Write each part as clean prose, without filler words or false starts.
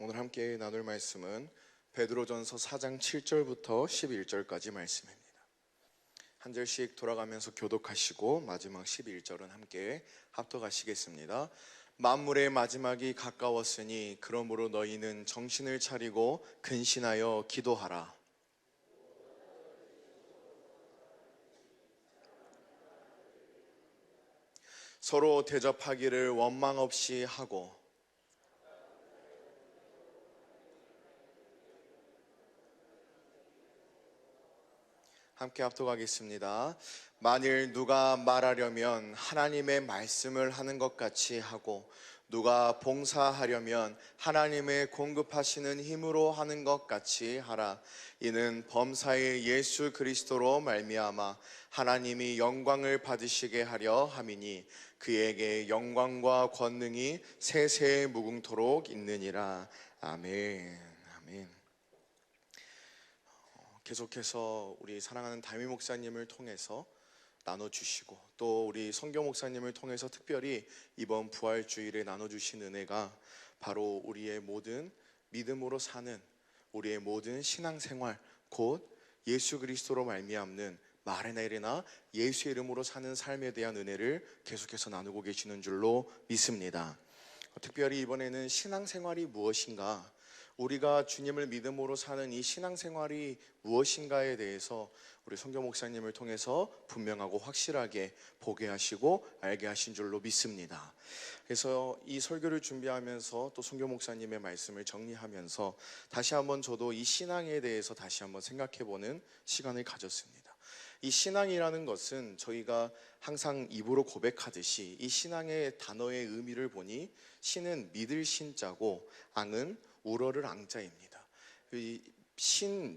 오늘 함께 나눌 말씀은 베드로전서 4장 7절부터 11절까지 말씀입니다. 한 절씩 돌아가면서 교독하시고 마지막 11절은 함께 합독하시겠습니다. 만물의 마지막이 가까웠으니 그러므로 너희는 정신을 차리고 근신하여 기도하라. 서로 대접하기를 원망 없이 하고 함께 합독하겠습니다. 만일 누가 말하려면 하나님의 말씀을 하는 것 같이 하고 누가 봉사하려면 하나님의 공급하시는 힘으로 하는 것 같이 하라. 이는 범사의 예수 그리스도로 말미암아 하나님이 영광을 받으시게 하려 함이니 그에게 영광과 권능이 세세 무궁토록 있느니라. 아멘. 아멘. 계속해서 우리 사랑하는 담임 목사님을 통해서 나눠주시고 또 우리 성교 목사님을 통해서 특별히 이번 부활주일에 나눠주신 은혜가 바로 우리의 모든 믿음으로 사는 우리의 모든 신앙생활 곧 예수 그리스도로 말미암는 마레나이나 예수의 이름으로 사는 삶에 대한 은혜를 계속해서 나누고 계시는 줄로 믿습니다. 특별히 이번에는 신앙생활이 무엇인가, 우리가 주님을 믿음으로 사는 이 신앙생활이 무엇인가에 대해서 우리 성교 목사님을 통해서 분명하고 확실하게 보게 하시고 알게 하신 줄로 믿습니다. 그래서 이 설교를 준비하면서 또 성교 목사님의 말씀을 정리하면서 다시 한번 저도 이 신앙에 대해서 다시 한번 생각해보는 시간을 가졌습니다. 이 신앙이라는 것은 저희가 항상 입으로 고백하듯이 이 신앙의 단어의 의미를 보니 신은 믿을 신자고 앙은 우러를 앙자입니다.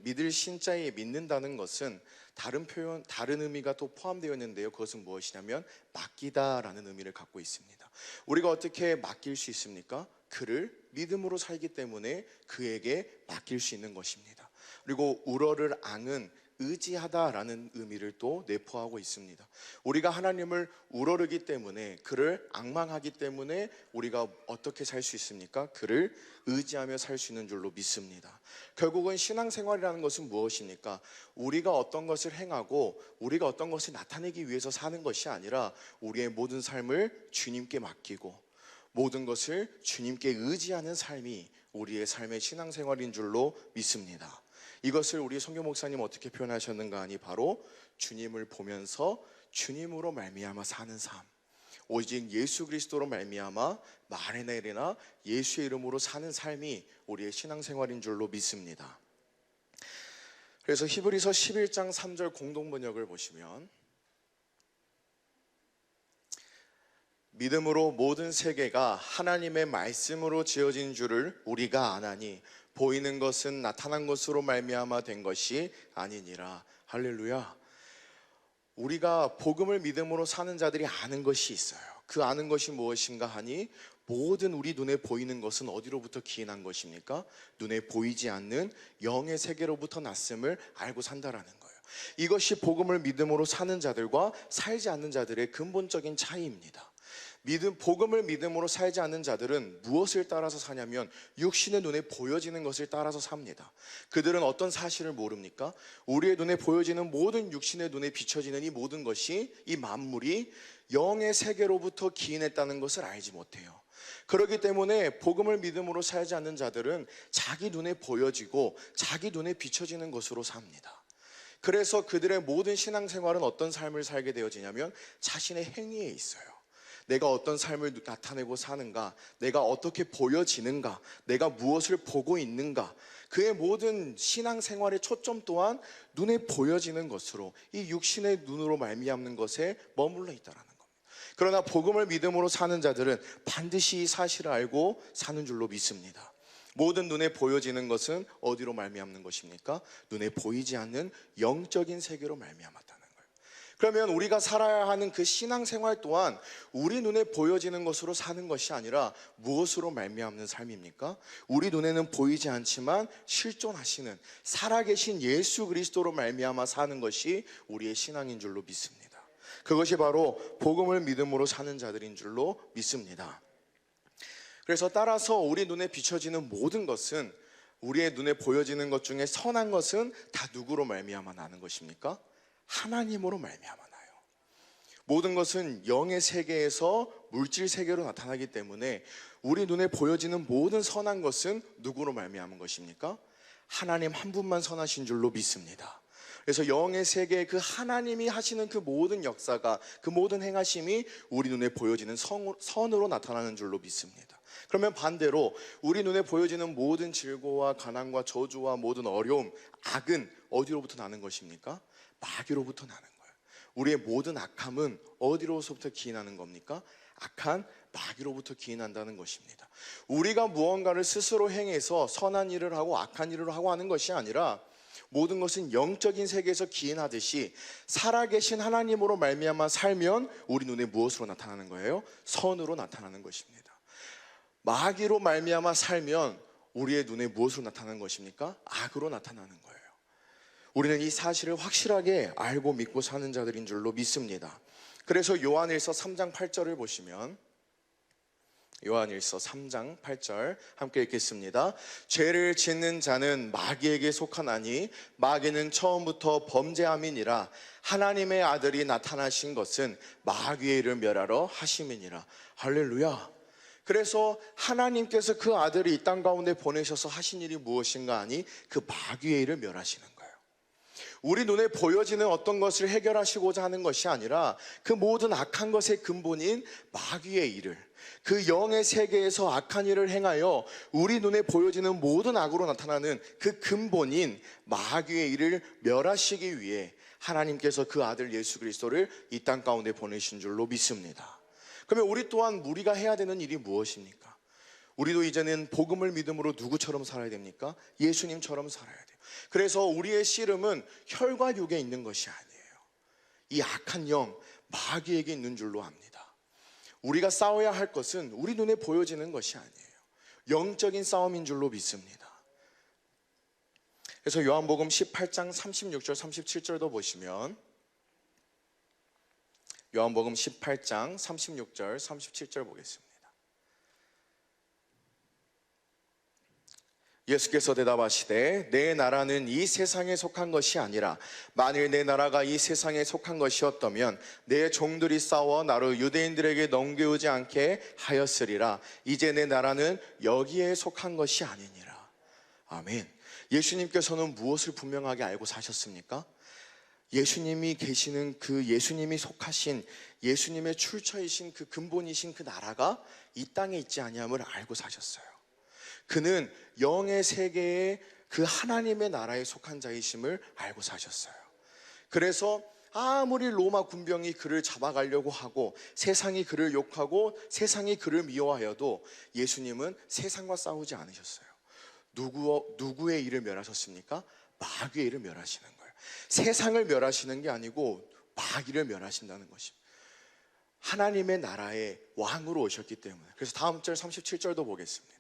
믿을 신자에 믿는다는 것은 다른 표현, 다른 의미가 또 포함되어 있는데요. 그것은 무엇이냐면 맡기다라는 의미를 갖고 있습니다. 우리가 어떻게 맡길 수 있습니까? 그를 믿음으로 살기 때문에 그에게 맡길 수 있는 것입니다. 그리고 우러를 앙은 의지하다라는 의미를 또 내포하고 있습니다. 우리가 하나님을 우러르기 때문에, 그를 앙망하기 때문에 우리가 어떻게 살 수 있습니까? 그를 의지하며 살 수 있는 줄로 믿습니다. 결국은 신앙생활이라는 것은 무엇입니까? 우리가 어떤 것을 행하고 우리가 어떤 것을 나타내기 위해서 사는 것이 아니라 우리의 모든 삶을 주님께 맡기고 모든 것을 주님께 의지하는 삶이 우리의 삶의 신앙생활인 줄로 믿습니다. 이것을 우리 성교 목사님 어떻게 표현하셨는가 하니 바로 주님을 보면서 주님으로 말미암아 사는 삶, 오직 예수 그리스도로 말미암아 마레나이나 예수의 이름으로 사는 삶이 우리의 신앙생활인 줄로 믿습니다. 그래서 히브리서 11장 3절 공동번역을 보시면 믿음으로 모든 세계가 하나님의 말씀으로 지어진 줄을 우리가 아나니 보이는 것은 나타난 것으로 말미암아 된 것이 아니니라. 할렐루야. 우리가 복음을 믿음으로 사는 자들이 아는 것이 있어요. 그 아는 것이 무엇인가 하니 모든 우리 눈에 보이는 것은 어디로부터 기인한 것입니까? 눈에 보이지 않는 영의 세계로부터 났음을 알고 산다라는 거예요. 이것이 복음을 믿음으로 사는 자들과 살지 않는 자들의 근본적인 차이입니다. 복음을 믿음으로 살지 않는 자들은 무엇을 따라서 사냐면 육신의 눈에 보여지는 것을 따라서 삽니다. 그들은 어떤 사실을 모릅니까? 우리의 눈에 보여지는 모든 육신의 눈에 비춰지는 이 모든 것이, 이 만물이 영의 세계로부터 기인했다는 것을 알지 못해요. 그렇기 때문에 복음을 믿음으로 살지 않는 자들은 자기 눈에 보여지고 자기 눈에 비춰지는 것으로 삽니다. 그래서 그들의 모든 신앙생활은 어떤 삶을 살게 되어지냐면 자신의 행위에 있어요. 내가 어떤 삶을 나타내고 사는가, 내가 어떻게 보여지는가, 내가 무엇을 보고 있는가, 그의 모든 신앙생활의 초점 또한 눈에 보여지는 것으로, 이 육신의 눈으로 말미암는 것에 머물러 있다는 겁니다. 그러나 복음을 믿음으로 사는 자들은 반드시 이 사실을 알고 사는 줄로 믿습니다. 모든 눈에 보여지는 것은 어디로 말미암는 것입니까? 눈에 보이지 않는 영적인 세계로 말미암았다는 거예요. 그러면 우리가 살아야 하는 그 신앙생활 또한 우리 눈에 보여지는 것으로 사는 것이 아니라 무엇으로 말미암는 삶입니까? 우리 눈에는 보이지 않지만 실존하시는 살아계신 예수 그리스도로 말미암아 사는 것이 우리의 신앙인 줄로 믿습니다. 그것이 바로 복음을 믿음으로 사는 자들인 줄로 믿습니다. 그래서 따라서 우리 눈에 비춰지는 모든 것은, 우리의 눈에 보여지는 것 중에 선한 것은 다 누구로 말미암아 나는 것입니까? 하나님으로 말미암아 나요. 모든 것은 영의 세계에서 물질 세계로 나타나기 때문에 우리 눈에 보여지는 모든 선한 것은 누구로 말미암은 것입니까? 하나님 한 분만 선하신 줄로 믿습니다. 그래서 영의 세계에 그 하나님이 하시는 그 모든 역사가, 그 모든 행하심이 우리 눈에 보여지는 선으로 나타나는 줄로 믿습니다. 그러면 반대로 우리 눈에 보여지는 모든 질고와 가난과 저주와 모든 어려움, 악은 어디로부터 나는 것입니까? 마귀로부터 나는 거예요. 우리의 모든 악함은 어디로부터 기인하는 겁니까? 악한 마귀로부터 기인한다는 것입니다. 우리가 무언가를 스스로 행해서 선한 일을 하고 악한 일을 하고 하는 것이 아니라 모든 것은 영적인 세계에서 기인하듯이 살아계신 하나님으로 말미암아 살면 우리 눈에 무엇으로 나타나는 거예요? 선으로 나타나는 것입니다. 마귀로 말미암아 살면 우리의 눈에 무엇으로 나타나는 것입니까? 악으로 나타나는 거예요. 우리는 이 사실을 확실하게 알고 믿고 사는 자들인 줄로 믿습니다. 그래서 요한일서 3장 8절을 보시면, 요한일서 3장 8절 함께 읽겠습니다. 죄를 짓는 자는 마귀에게 속하나니 마귀는 처음부터 범죄함이니라. 하나님의 아들이 나타나신 것은 마귀의 일을 멸하러 하심이니라. 할렐루야. 그래서 하나님께서 그 아들을 이 땅 가운데 보내셔서 하신 일이 무엇인가 하니 그 마귀의 일을 멸하시는 거예요. 우리 눈에 보여지는 어떤 것을 해결하시고자 하는 것이 아니라 그 모든 악한 것의 근본인 마귀의 일을, 그 영의 세계에서 악한 일을 행하여 우리 눈에 보여지는 모든 악으로 나타나는 그 근본인 마귀의 일을 멸하시기 위해 하나님께서 그 아들 예수 그리스도를 이 땅 가운데 보내신 줄로 믿습니다. 그러면 우리 또한 우리가 해야 되는 일이 무엇입니까? 우리도 이제는 복음을 믿음으로 누구처럼 살아야 됩니까? 예수님처럼 살아야 돼요. 그래서 우리의 씨름은 혈과 육에 있는 것이 아니에요. 이 악한 영, 마귀에게 있는 줄로 압니다. 우리가 싸워야 할 것은 우리 눈에 보여지는 것이 아니에요. 영적인 싸움인 줄로 믿습니다. 그래서 요한복음 18장 36절 37절도 보시면, 요한복음 18장 36절 37절 보겠습니다. 예수께서 대답하시되 내 나라는 이 세상에 속한 것이 아니라 만일 내 나라가 이 세상에 속한 것이었다면 내 종들이 싸워 나로 유대인들에게 넘겨오지 않게 하였으리라. 이제 내 나라는 여기에 속한 것이 아니니라. 아멘. 예수님께서는 무엇을 분명하게 알고 사셨습니까? 예수님이 계시는 그 예수님이 속하신 예수님의 출처이신 그 근본이신 그 나라가 이 땅에 있지 아니함을 알고 사셨어요. 그는 영의 세계에 그 하나님의 나라에 속한 자이심을 알고 사셨어요. 그래서 아무리 로마 군병이 그를 잡아가려고 하고 세상이 그를 욕하고 세상이 그를 미워하여도 예수님은 세상과 싸우지 않으셨어요. 누구의 일을 멸하셨습니까? 마귀의 일을 멸하시는 거예요. 세상을 멸하시는 게 아니고 마귀를 멸하신다는 것입니다. 하나님의 나라의 왕으로 오셨기 때문에. 그래서 다음 절 37절도 보겠습니다.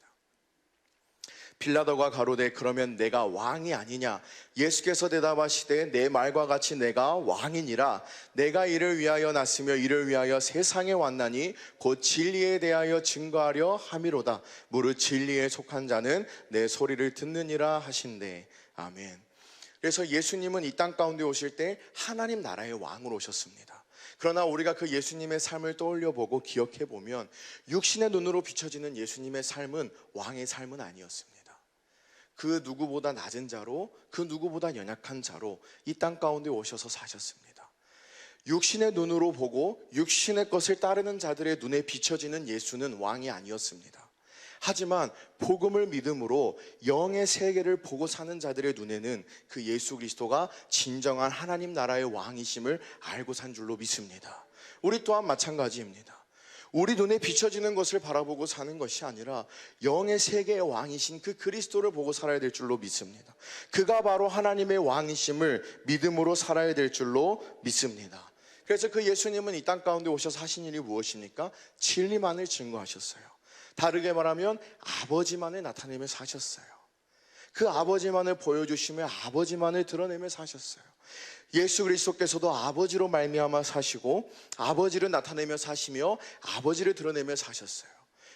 빌라도가 가로되 그러면 내가 왕이 아니냐? 예수께서 대답하시되 내 말과 같이 내가 왕이니라. 내가 이를 위하여 났으며 이를 위하여 세상에 왔나니 곧 진리에 대하여 증거하려 함이로다. 무릇 진리에 속한 자는 내 소리를 듣느니라 하신대. 아멘. 그래서 예수님은 이 땅 가운데 오실 때 하나님 나라의 왕으로 오셨습니다. 그러나 우리가 그 예수님의 삶을 떠올려 보고 기억해 보면 육신의 눈으로 비춰지는 예수님의 삶은 왕의 삶은 아니었습니다. 그 누구보다 낮은 자로, 그 누구보다 연약한 자로 이 땅 가운데 오셔서 사셨습니다. 육신의 눈으로 보고 육신의 것을 따르는 자들의 눈에 비춰지는 예수는 왕이 아니었습니다. 하지만 복음을 믿음으로 영의 세계를 보고 사는 자들의 눈에는 그 예수 그리스도가 진정한 하나님 나라의 왕이심을 알고 산 줄로 믿습니다. 우리 또한 마찬가지입니다. 우리 눈에 비춰지는 것을 바라보고 사는 것이 아니라 영의 세계의 왕이신 그 그리스도를 보고 살아야 될 줄로 믿습니다. 그가 바로 하나님의 왕이심을 믿음으로 살아야 될 줄로 믿습니다. 그래서 그 예수님은 이 땅 가운데 오셔서 하신 일이 무엇입니까? 진리만을 증거하셨어요. 다르게 말하면 아버지만을 나타내며 사셨어요. 그 아버지만을 보여주시며 아버지만을 드러내며 사셨어요. 예수 그리스도께서도 아버지로 말미암아 사시고 아버지를 나타내며 사시며 아버지를 드러내며 사셨어요.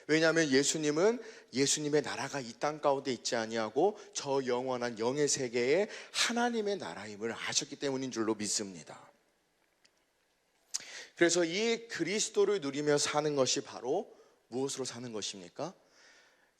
왜냐하면 예수님은 예수님의 나라가 이 땅 가운데 있지 아니하고 저 영원한 영의 세계에 하나님의 나라임을 아셨기 때문인 줄로 믿습니다. 그래서 이 그리스도를 누리며 사는 것이 바로 무엇으로 사는 것입니까?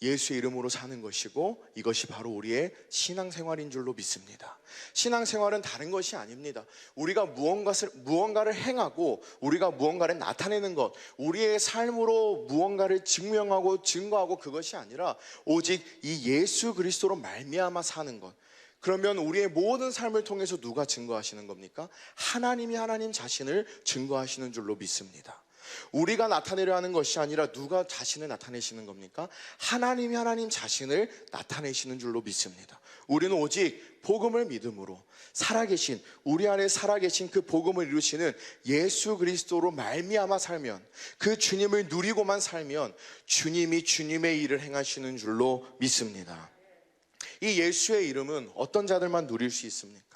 예수의 이름으로 사는 것이고, 이것이 바로 우리의 신앙생활인 줄로 믿습니다. 신앙생활은 다른 것이 아닙니다. 우리가 무언가를 행하고 우리가 무언가를 나타내는 것, 우리의 삶으로 무언가를 증명하고 증거하고, 그것이 아니라 오직 이 예수 그리스도로 말미암아 사는 것. 그러면 우리의 모든 삶을 통해서 누가 증거하시는 겁니까? 하나님이 하나님 자신을 증거하시는 줄로 믿습니다. 우리가 나타내려 하는 것이 아니라 누가 자신을 나타내시는 겁니까? 하나님이 하나님 자신을 나타내시는 줄로 믿습니다. 우리는 오직 복음을 믿음으로 살아계신, 우리 안에 살아계신 그 복음을 이루시는 예수 그리스도로 말미암아 살면, 그 주님을 누리고만 살면 주님이 주님의 일을 행하시는 줄로 믿습니다. 이 예수의 이름은 어떤 자들만 누릴 수 있습니까?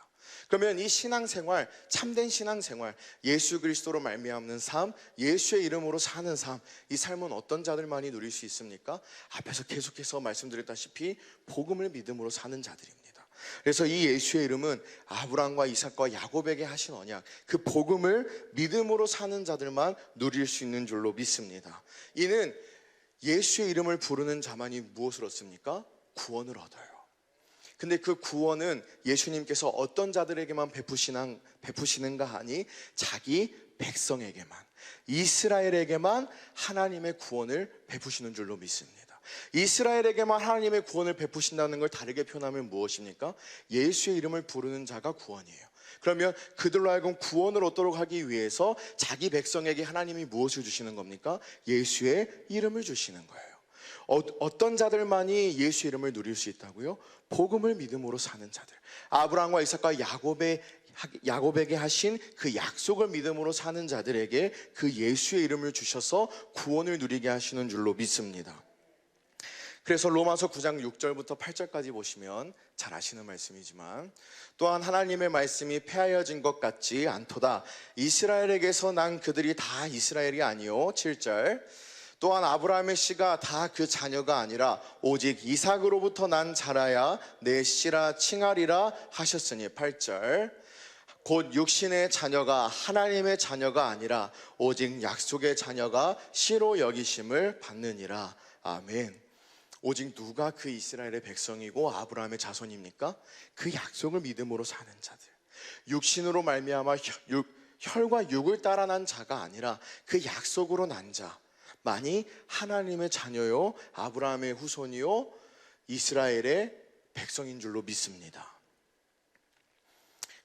그러면 이 신앙생활, 참된 신앙생활, 예수 그리스도로 말미암는 삶, 예수의 이름으로 사는 삶, 이 삶은 어떤 자들만이 누릴 수 있습니까? 앞에서 계속해서 말씀드렸다시피 복음을 믿음으로 사는 자들입니다. 그래서 이 예수의 이름은 아브라함과 이삭과 야곱에게 하신 언약, 그 복음을 믿음으로 사는 자들만 누릴 수 있는 줄로 믿습니다. 이는 예수의 이름을 부르는 자만이 무엇을 얻습니까? 구원을 얻어요. 근데 그 구원은 예수님께서 어떤 자들에게만 베푸시는가 하니, 자기 백성에게만, 이스라엘에게만 하나님의 구원을 베푸시는 줄로 믿습니다. 이스라엘에게만 하나님의 구원을 베푸신다는 걸 다르게 표현하면 무엇입니까? 예수의 이름을 부르는 자가 구원이에요. 그러면 그들로 하여금 구원을 얻도록 하기 위해서 자기 백성에게 하나님이 무엇을 주시는 겁니까? 예수의 이름을 주시는 거예요. 어떤 자들만이 예수 이름을 누릴 수 있다고요? 복음을 믿음으로 사는 자들, 아브라함과 이삭과 야곱에게 하신 그 약속을 믿음으로 사는 자들에게 그 예수의 이름을 주셔서 구원을 누리게 하시는 줄로 믿습니다. 그래서 로마서 9장 6절부터 8절까지 보시면 잘 아시는 말씀이지만, 또한 하나님의 말씀이 폐하여진 것 같지 않도다. 이스라엘에게서 난 그들이 다 이스라엘이 아니요. 7절, 또한 아브라함의 씨가 다 그 자녀가 아니라 오직 이삭으로부터 난 자라야 내 씨라 칭하리라 하셨으니. 8절, 곧 육신의 자녀가 하나님의 자녀가 아니라 오직 약속의 자녀가 씨로 여기심을 받느니라. 아멘. 오직 누가 그 이스라엘의 백성이고 아브라함의 자손입니까? 그 약속을 믿음으로 사는 자들, 육신으로 말미암아 혈과 육을 따라 난 자가 아니라 그 약속으로 난 자 만이 하나님의 자녀요, 아브라함의 후손이요, 이스라엘의 백성인 줄로 믿습니다.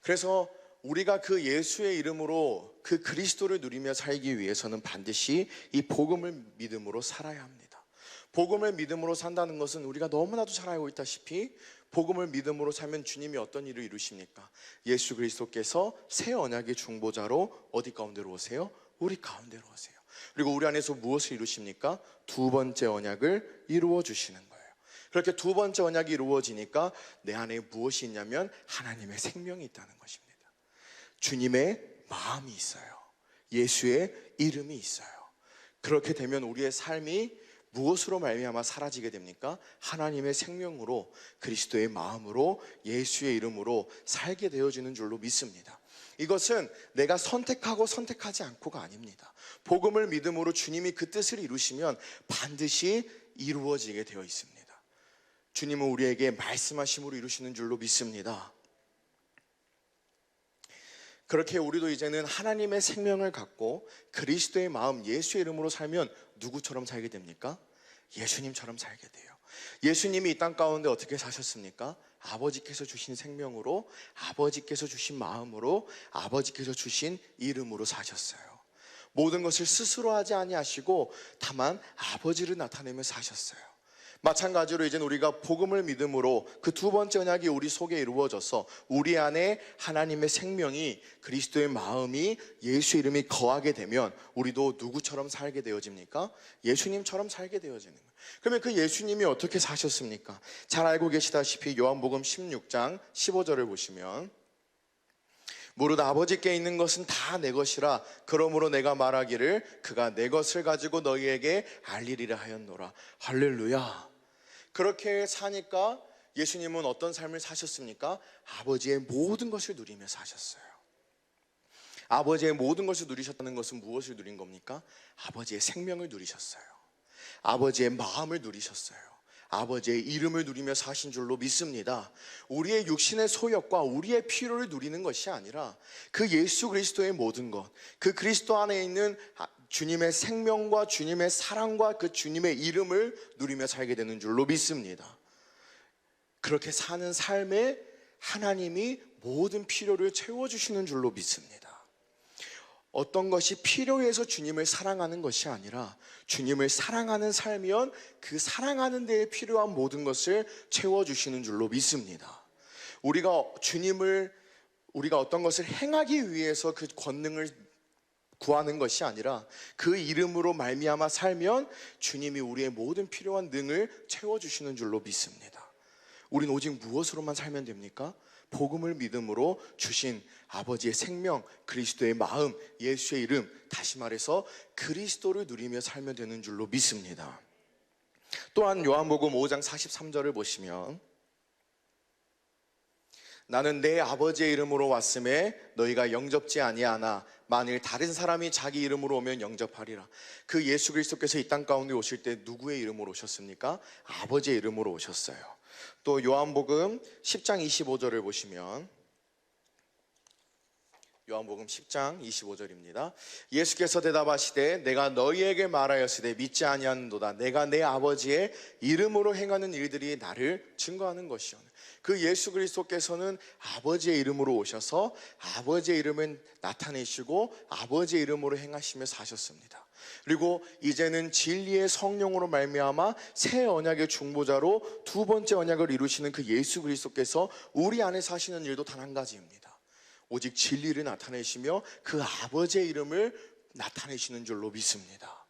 그래서 우리가 그 예수의 이름으로 그 그리스도를 누리며 살기 위해서는 반드시 이 복음을 믿음으로 살아야 합니다. 복음을 믿음으로 산다는 것은 우리가 너무나도 잘 알고 있다시피, 복음을 믿음으로 살면 주님이 어떤 일을 이루십니까? 예수 그리스도께서 새 언약의 중보자로 어디 가운데로 오세요? 우리 가운데로 오세요. 그리고 우리 안에서 무엇을 이루십니까? 두 번째 언약을 이루어 주시는 거예요. 그렇게 두 번째 언약이 이루어지니까 내 안에 무엇이 있냐면 하나님의 생명이 있다는 것입니다. 주님의 마음이 있어요. 예수의 이름이 있어요. 그렇게 되면 우리의 삶이 무엇으로 말미암아 사라지게 됩니까? 하나님의 생명으로, 그리스도의 마음으로, 예수의 이름으로 살게 되어지는 줄로 믿습니다. 이것은 내가 선택하고 선택하지 않고가 아닙니다. 복음을 믿음으로 주님이 그 뜻을 이루시면 반드시 이루어지게 되어 있습니다. 주님은 우리에게 말씀하심으로 이루시는 줄로 믿습니다. 그렇게 우리도 이제는 하나님의 생명을 갖고 그리스도의 마음, 예수의 이름으로 살면 누구처럼 살게 됩니까? 예수님처럼 살게 돼요. 예수님이 이 땅 가운데 어떻게 사셨습니까? 아버지께서 주신 생명으로, 아버지께서 주신 마음으로, 아버지께서 주신 이름으로 사셨어요. 모든 것을 스스로 하지 아니하시고 다만 아버지를 나타내며 사셨어요. 마찬가지로 이제는 우리가 복음을 믿음으로 그 두 번째 언약이 우리 속에 이루어져서 우리 안에 하나님의 생명이, 그리스도의 마음이, 예수의 이름이 거하게 되면 우리도 누구처럼 살게 되어집니까? 예수님처럼 살게 되어지는 거예요. 그러면 그 예수님이 어떻게 사셨습니까? 잘 알고 계시다시피 요한복음 16장 15절을 보시면, 무릇 아버지께 있는 것은 다 내 것이라. 그러므로 내가 말하기를 그가 내 것을 가지고 너희에게 알리리라 하였노라. 할렐루야. 그렇게 사니까 예수님은 어떤 삶을 사셨습니까? 아버지의 모든 것을 누리며 사셨어요. 아버지의 모든 것을 누리셨다는 것은 무엇을 누린 겁니까? 아버지의 생명을 누리셨어요. 아버지의 마음을 누리셨어요. 아버지의 이름을 누리며 사신 줄로 믿습니다. 우리의 육신의 소욕과 우리의 필요를 누리는 것이 아니라 그 예수 그리스도의 모든 것, 그 그리스도 안에 있는 주님의 생명과 주님의 사랑과 그 주님의 이름을 누리며 살게 되는 줄로 믿습니다. 그렇게 사는 삶에 하나님이 모든 필요를 채워주시는 줄로 믿습니다. 어떤 것이 필요해서 주님을 사랑하는 것이 아니라 주님을 사랑하는 삶이면 그 사랑하는 데에 필요한 모든 것을 채워주시는 줄로 믿습니다. 우리가 어떤 것을 행하기 위해서 그 권능을 구하는 것이 아니라 그 이름으로 말미암아 살면 주님이 우리의 모든 필요한 능을 채워주시는 줄로 믿습니다. 우린 오직 무엇으로만 살면 됩니까? 복음을 믿음으로 주신 아버지의 생명, 그리스도의 마음, 예수의 이름, 다시 말해서 그리스도를 누리며 살면 되는 줄로 믿습니다. 또한 요한복음 5장 43절을 보시면 나는 내 아버지의 이름으로 왔음에 너희가 영접지 아니하나 만일 다른 사람이 자기 이름으로 오면 영접하리라. 그 예수 그리스도께서 이 땅 가운데 오실 때 누구의 이름으로 오셨습니까? 아버지의 이름으로 오셨어요. 또 요한복음 10장 25절을 보시면 요한복음 10장 25절입니다. 예수께서 대답하시되 내가 너희에게 말하였으되 믿지 아니하는도다. 내가 내 아버지의 이름으로 행하는 일들이 나를 증거하는 것이오니. 그 예수 그리스도께서는 아버지의 이름으로 오셔서 아버지의 이름을 나타내시고 아버지의 이름으로 행하시며 사셨습니다. 그리고 이제는 진리의 성령으로 말미암아 새 언약의 중보자로 두 번째 언약을 이루시는 그 예수 그리스도께서 우리 안에 사시는 일도 단 한 가지입니다. 오직 진리를 나타내시며 그 아버지의 이름을 나타내시는 줄로 믿습니다.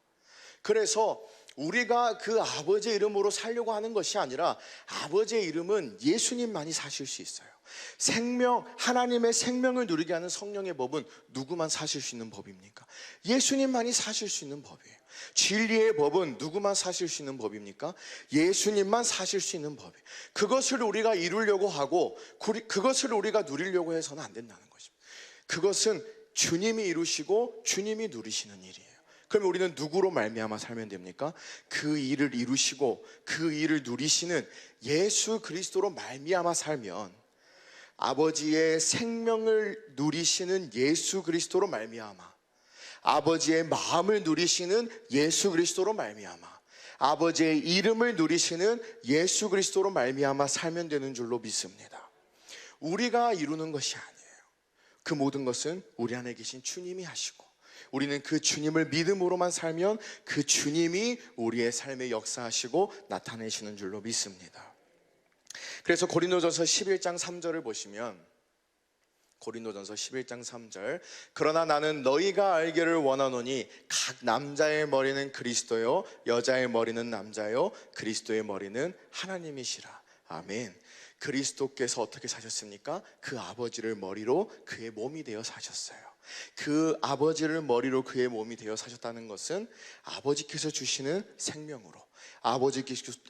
그래서 우리가 그 아버지의 이름으로 살려고 하는 것이 아니라 아버지의 이름은 예수님만이 사실 수 있어요. 하나님의 생명을 누리게 하는 성령의 법은 누구만 사실 수 있는 법입니까? 예수님만이 사실 수 있는 법이에요. 진리의 법은 누구만 사실 수 있는 법입니까? 예수님만 사실 수 있는 법이에요. 그것을 우리가 이루려고 하고 그것을 우리가 누리려고 해서는 안 된다는 것입니다. 그것은 주님이 이루시고 주님이 누리시는 일이에요. 그럼 우리는 누구로 말미암아 살면 됩니까? 그 일을 이루시고 그 일을 누리시는 예수 그리스도로 말미암아 살면, 아버지의 생명을 누리시는 예수 그리스도로 말미암아, 아버지의 마음을 누리시는 예수 그리스도로 말미암아, 아버지의 이름을 누리시는 예수 그리스도로 말미암아 살면 되는 줄로 믿습니다. 우리가 이루는 것이 아니에요. 그 모든 것은 우리 안에 계신 주님이 하시고, 우리는 그 주님을 믿음으로만 살면 그 주님이 우리의 삶에 역사하시고 나타내시는 줄로 믿습니다. 그래서 고린도전서 11장 3절을 보시면, 고린도전서 11장 3절, 그러나 나는 너희가 알기를 원하노니 각 남자의 머리는 그리스도요 여자의 머리는 남자요 그리스도의 머리는 하나님이시라. 아멘. 그리스도께서 어떻게 사셨습니까? 그 아버지를 머리로 그의 몸이 되어 사셨어요. 그 아버지를 머리로 그의 몸이 되어 사셨다는 것은 아버지께서 주시는 생명으로,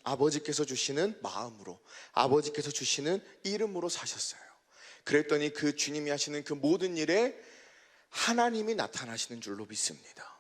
아버지께서 주시는 마음으로, 아버지께서 주시는 이름으로 사셨어요. 그랬더니 그 주님이 하시는 그 모든 일에 하나님이 나타나시는 줄로 믿습니다.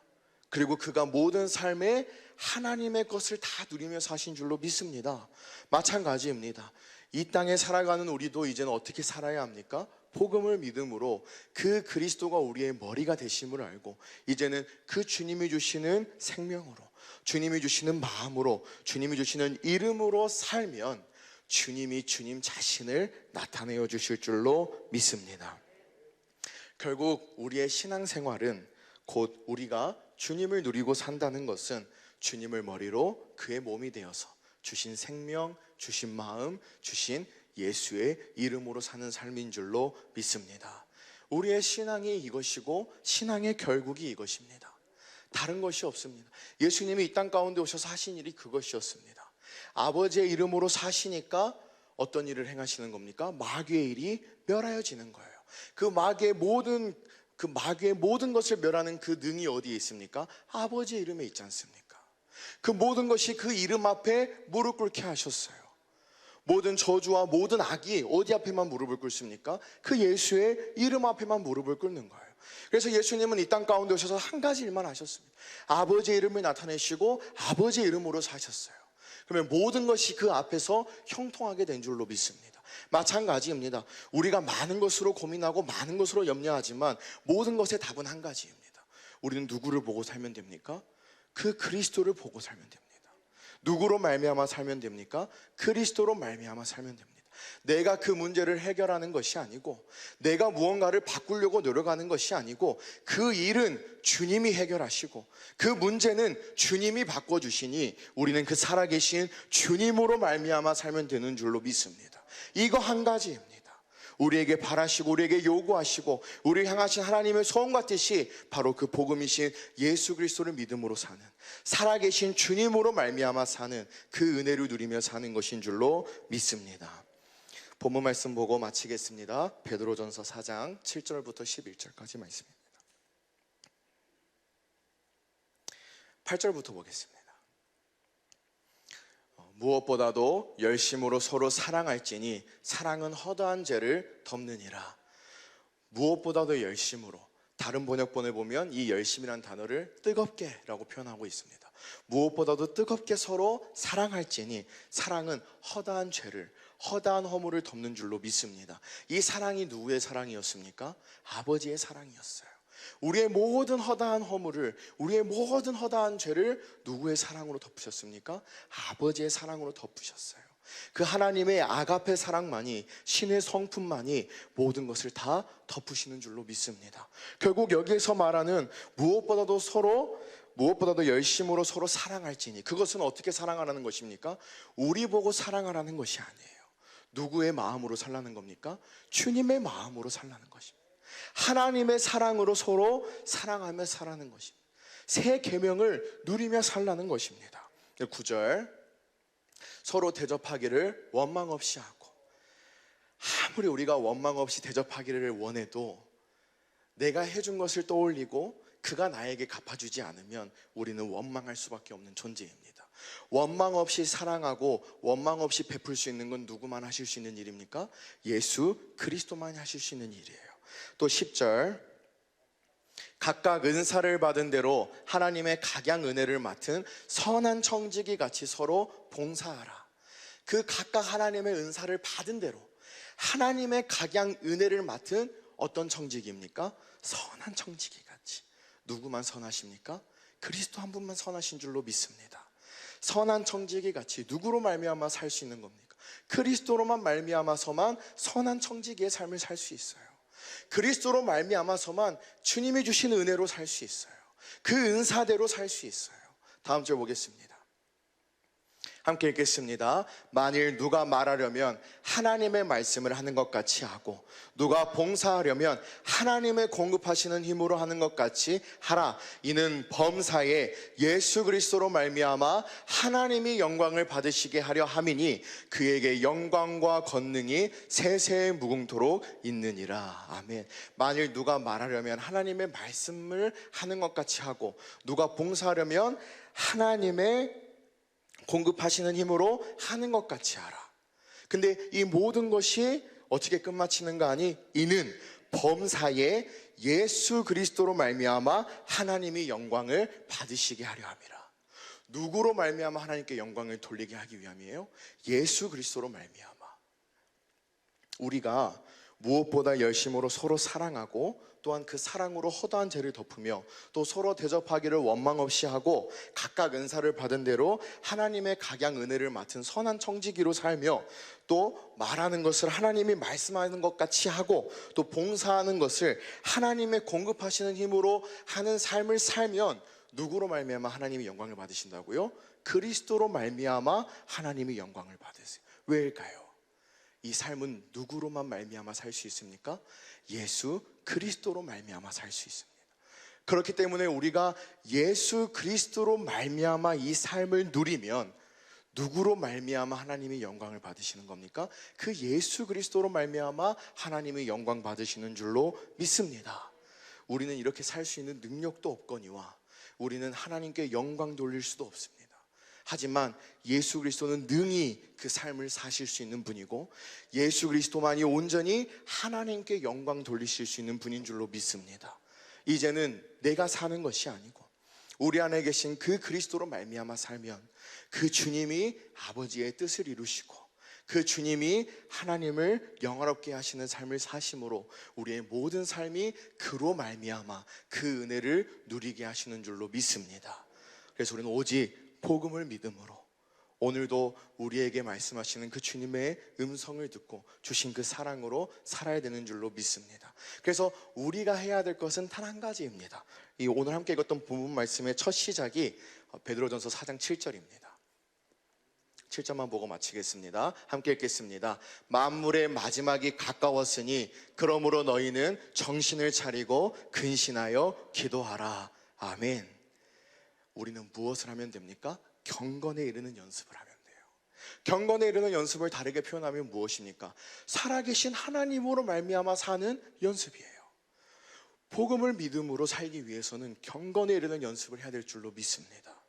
그리고 그가 모든 삶에 하나님의 것을 다 누리며 사신 줄로 믿습니다. 마찬가지입니다. 이 땅에 살아가는 우리도 이제는 어떻게 살아야 합니까? 복음을 믿음으로 그 그리스도가 우리의 머리가 되심을 알고, 이제는 그 주님이 주시는 생명으로, 주님이 주시는 마음으로, 주님이 주시는 이름으로 살면 주님이 주님 자신을 나타내어 주실 줄로 믿습니다. 결국 우리의 신앙생활은 곧 우리가 주님을 누리고 산다는 것은 주님을 머리로 그의 몸이 되어서 주신 생명, 주신 마음, 주신 예수의 이름으로 사는 삶인 줄로 믿습니다. 우리의 신앙이 이것이고 신앙의 결국이 이것입니다. 다른 것이 없습니다. 예수님이 이 땅 가운데 오셔서 하신 일이 그것이었습니다. 아버지의 이름으로 사시니까 어떤 일을 행하시는 겁니까? 마귀의 일이 멸하여지는 거예요. 그 마귀의 모든 것을 멸하는 그 능이 어디에 있습니까? 아버지의 이름에 있지 않습니까? 그 모든 것이 그 이름 앞에 무릎 꿇게 하셨어요. 모든 저주와 모든 악이 어디 앞에만 무릎을 꿇습니까? 그 예수의 이름 앞에만 무릎을 꿇는 거예요. 그래서 예수님은 이 땅 가운데 오셔서 한 가지 일만 하셨습니다. 아버지의 이름을 나타내시고 아버지의 이름으로 사셨어요. 그러면 모든 것이 그 앞에서 형통하게 된 줄로 믿습니다. 마찬가지입니다. 우리가 많은 것으로 고민하고 많은 것으로 염려하지만 모든 것의 답은 한 가지입니다. 우리는 누구를 보고 살면 됩니까? 그 그리스도를 보고 살면 됩니다. 누구로 말미암아 살면 됩니까? 그리스도로 말미암아 살면 됩니다. 내가 그 문제를 해결하는 것이 아니고, 내가 무언가를 바꾸려고 노력하는 것이 아니고, 그 일은 주님이 해결하시고 그 문제는 주님이 바꿔주시니 우리는 그 살아계신 주님으로 말미암아 살면 되는 줄로 믿습니다. 이거 한 가지입니다. 우리에게 바라시고 우리에게 요구하시고 우리를 향하신 하나님의 소원과 뜻이 바로 그 복음이신 예수 그리스도를 믿음으로 사는, 살아계신 주님으로 말미암아 사는 그 은혜를 누리며 사는 것인 줄로 믿습니다. 본문 말씀 보고 마치겠습니다. 베드로전서 4장 7절부터 11절까지 말씀입니다. 8절부터 보겠습니다. 무엇보다도 열심으로 서로 사랑할지니 사랑은 허다한 죄를 덮느니라. 무엇보다도 열심으로, 다른 번역본에 보면 이 열심이라는 단어를 뜨겁게 라고 표현하고 있습니다. 무엇보다도 뜨겁게 서로 사랑할지니 사랑은 허다한 죄를, 허다한 허물을 덮는 줄로 믿습니다. 이 사랑이 누구의 사랑이었습니까? 아버지의 사랑이었어요. 우리의 모든 허다한 허물을, 우리의 모든 허다한 죄를 누구의 사랑으로 덮으셨습니까? 아버지의 사랑으로 덮으셨어요. 그 하나님의 아가페 사랑만이, 신의 성품만이 모든 것을 다 덮으시는 줄로 믿습니다. 결국 여기에서 말하는 무엇보다도 열심으로 서로 사랑할지니, 그것은 어떻게 사랑하라는 것입니까? 우리 보고 사랑하라는 것이 아니에요. 누구의 마음으로 살라는 겁니까? 주님의 마음으로 살라는 것입니다. 하나님의 사랑으로 서로 사랑하며 살라는 것입니다. 새 계명을 누리며 살라는 것입니다. 9절, 서로 대접하기를 원망 없이 하고. 아무리 우리가 원망 없이 대접하기를 원해도 내가 해준 것을 떠올리고 그가 나에게 갚아주지 않으면 우리는 원망할 수밖에 없는 존재입니다. 원망 없이 사랑하고 원망 없이 베풀 수 있는 건 누구만 하실 수 있는 일입니까? 예수 그리스도만 하실 수 있는 일이에요. 또 10절, 각각 은사를 받은 대로 하나님의 각양 은혜를 맡은 선한 청지기 같이 서로 봉사하라. 그 각각 하나님의 은사를 받은 대로 하나님의 각양 은혜를 맡은 어떤 청지기입니까? 선한 청지기 같이. 누구만 선하십니까? 그리스도 한 분만 선하신 줄로 믿습니다. 선한 청지기 같이 누구로 말미암아 살 수 있는 겁니까? 그리스도로만 말미암아서만 선한 청지기의 삶을 살 수 있어요. 그리스도로 말미암아서만 주님이 주신 은혜로 살 수 있어요. 그 은사대로 살 수 있어요. 다음 절 보겠습니다. 함께 읽겠습니다. 만일 누가 말하려면 하나님의 말씀을 하는 것 같이 하고 누가 봉사하려면 하나님의 공급하시는 힘으로 하는 것 같이 하라. 이는 범사에 예수 그리스도로 말미암아 하나님이 영광을 받으시게 하려 함이니 그에게 영광과 권능이 세세에 무궁토록 있느니라. 아멘. 만일 누가 말하려면 하나님의 말씀을 하는 것 같이 하고 누가 봉사하려면 하나님의 공급하시는 힘으로 하는 것 같이 하라. 근데 이 모든 것이 어떻게 끝마치는가 하니 이는 범사에 예수 그리스도로 말미암아 하나님이 영광을 받으시게 하려 함이라. 누구로 말미암아 하나님께 영광을 돌리게 하기 위함이에요? 예수 그리스도로 말미암아. 우리가 무엇보다 열심으로 서로 사랑하고 또한 그 사랑으로 허다한 죄를 덮으며 또 서로 대접하기를 원망 없이 하고 각각 은사를 받은 대로 하나님의 각양 은혜를 맡은 선한 청지기로 살며 또 말하는 것을 하나님이 말씀하는 것 같이 하고 또 봉사하는 것을 하나님의 공급하시는 힘으로 하는 삶을 살면 누구로 말미암아 하나님이 영광을 받으신다고요? 그리스도로 말미암아 하나님이 영광을 받으세요. 왜일까요? 이 삶은 누구로만 말미암아 살 수 있습니까? 예수 그리스도로 말미암아 살 수 있습니다. 그렇기 때문에 우리가 예수 그리스도로 말미암아 이 삶을 누리면 누구로 말미암아 하나님이 영광을 받으시는 겁니까? 그 예수 그리스도로 말미암아 하나님이 영광 받으시는 줄로 믿습니다. 우리는 이렇게 살 수 있는 능력도 없거니와 우리는 하나님께 영광 돌릴 수도 없습니다. 하지만 예수 그리스도는 능히 그 삶을 사실 수 있는 분이고 예수 그리스도만이 온전히 하나님께 영광 돌리실 수 있는 분인 줄로 믿습니다. 이제는 내가 사는 것이 아니고 우리 안에 계신 그 그리스도로 말미암아 살면 그 주님이 아버지의 뜻을 이루시고 그 주님이 하나님을 영화롭게 하시는 삶을 사심으로 우리의 모든 삶이 그로 말미암아 그 은혜를 누리게 하시는 줄로 믿습니다. 그래서 우리는 오직 복음을 믿음으로 오늘도 우리에게 말씀하시는 그 주님의 음성을 듣고 주신 그 사랑으로 살아야 되는 줄로 믿습니다. 그래서 우리가 해야 될 것은 단 한 가지입니다. 이 오늘 함께 읽었던 본문 말씀의 첫 시작이 베드로전서 4장 7절입니다. 7절만 보고 마치겠습니다. 함께 읽겠습니다. 만물의 마지막이 가까웠으니 그러므로 너희는 정신을 차리고 근신하여 기도하라. 아멘. 우리는 무엇을 하면 됩니까? 경건에 이르는 연습을 하면 돼요. 경건에 이르는 연습을 다르게 표현하면 무엇입니까? 살아계신 하나님으로 말미암아 사는 연습이에요. 복음을 믿음으로 살기 위해서는 경건에 이르는 연습을 해야 될 줄로 믿습니다.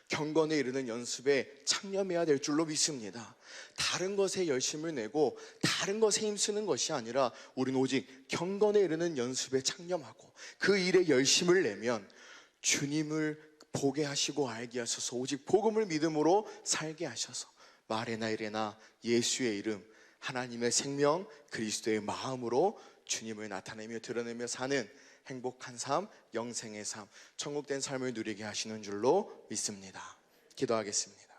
경건에 이르는 연습에 창념해야 될 줄로 믿습니다. 다른 것에 열심을 내고 다른 것에 힘쓰는 것이 아니라 우리는 오직 경건에 이르는 연습에 창념하고 그 일에 열심을 내면 주님을 보게 하시고 알게 하셔서 오직 복음을 믿음으로 살게 하셔서 말에나 이래나 예수의 이름, 하나님의 생명, 그리스도의 마음으로 주님을 나타내며 드러내며 사는 행복한 삶, 영생의 삶, 천국된 삶을 누리게 하시는 줄로 믿습니다. 기도하겠습니다.